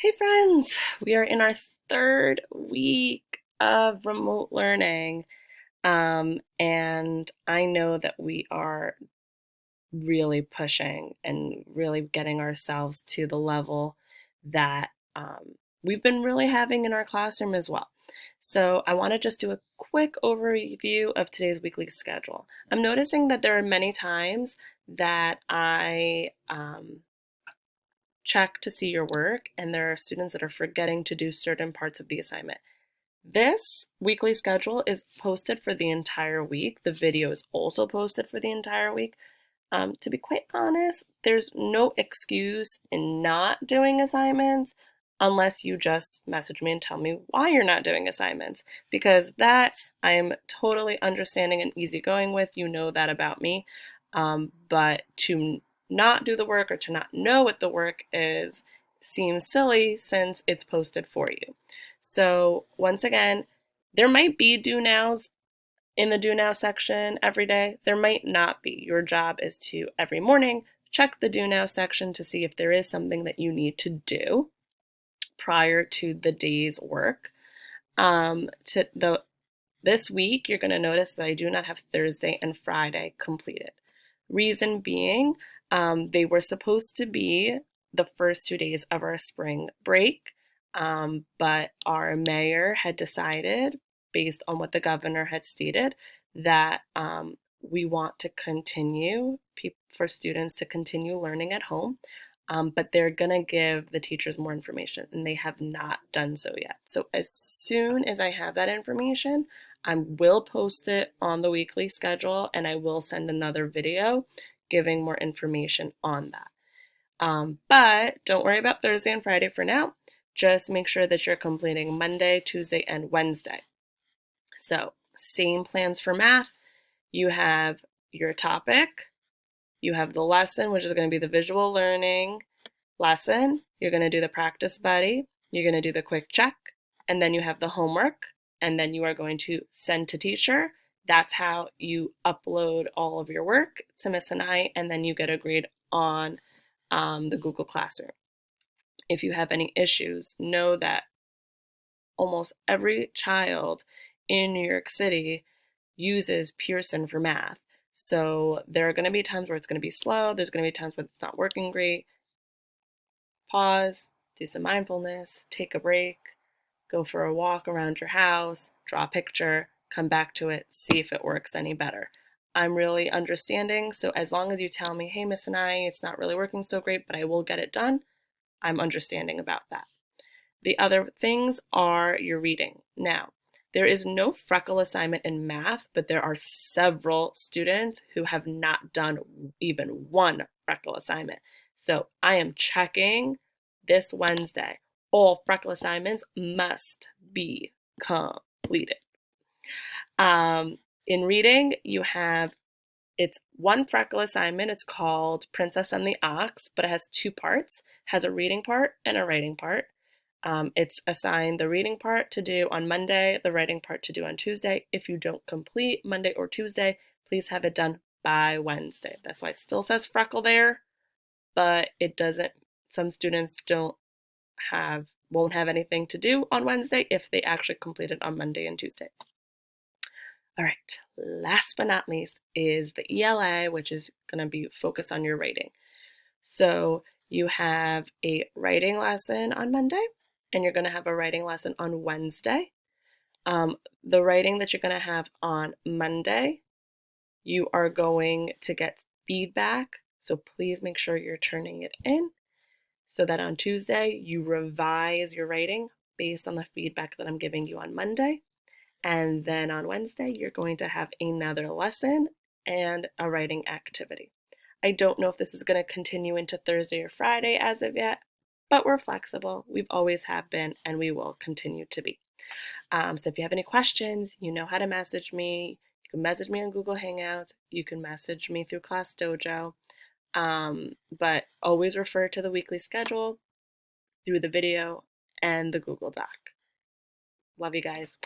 Hey friends, we are in our third week of remote learning, and I know that we are really pushing and really getting ourselves to the level that we've been really having in our classroom as well. So I want to just do a quick overview of today's weekly schedule. I'm noticing that there are many times that I check to see your work, and there are students that are forgetting to do certain parts of the assignment. This weekly schedule is posted for the entire week. The video is also posted for the entire week. To be quite honest, there's no excuse in not doing assignments unless you just message me and tell me why you're not doing assignments, because that I am totally understanding and easygoing with. You know that about me. But to not do the work or to not know what the work is seems silly since it's posted for you. So, once again, there might be do nows in the do now section every day. There might not be. Your job is to every morning check the do now section to see if there is something that you need to do prior to the day's work. This week, you're going to notice that I do not have Thursday and Friday completed. Reason being, they were supposed to be the first 2 days of our spring break, but our mayor had decided, based on what the governor had stated, that we want to continue for students to continue learning at home. But they're going to give the teachers more information, and they have not done so yet. So as soon as I have that information, I will post it on the weekly schedule, and I will send another video giving more information on that. But don't worry about Thursday and Friday for now. Just make sure that you're completing Monday, Tuesday, and Wednesday. So, same plans for math. You have your topic, you have the lesson, which is going to be the visual learning lesson. You're going to do the practice buddy, you're going to do the quick check, and then you have the homework, and then you are going to send to teacher. That's how you upload all of your work to Miss and I, and then you get a grade on the Google Classroom. If you have any issues, know that almost every child in New York City uses Pearson for math. So there are going to be times where it's going to be slow. There's going to be times where it's not working great. Pause, do some mindfulness, take a break, go for a walk around your house, draw a picture, come back to it, see if it works any better. I'm really understanding, so as long as you tell me, hey, Miss and I, it's not really working so great, but I will get it done, I'm understanding about that. The other things are your reading. Now, there is no freckle assignment in math, but there are several students who have not done even one freckle assignment. So I am checking this Wednesday. All freckle assignments must be completed. In reading, you have it's one freckle assignment. It's called Princess and the Ox, but it has two parts. It has a reading part and a writing part. It's assigned the reading part to do on Monday, the writing part to do on Tuesday. If you don't complete Monday or Tuesday, please have it done by Wednesday. That's why it still says freckle there, but it doesn't, some students won't have anything to do on Wednesday if they actually complete it on Monday and Tuesday. All right, last but not least is the ELA, which is going to be focused on your writing. So you have a writing lesson on Monday, and you're going to have a writing lesson on Wednesday. The writing that you're going to have on Monday, you are going to get feedback. So please make sure you're turning it in so that on Tuesday you revise your writing based on the feedback that I'm giving you on Monday. And then on Wednesday, you're going to have another lesson and a writing activity. I don't know if this is going to continue into Thursday or Friday as of yet, but we're flexible. We've always have been, and we will continue to be. So if you have any questions, you know how to message me. You can message me on Google Hangouts. You can message me through Class Dojo. But always refer to the weekly schedule through the video and the Google Doc. Love you guys.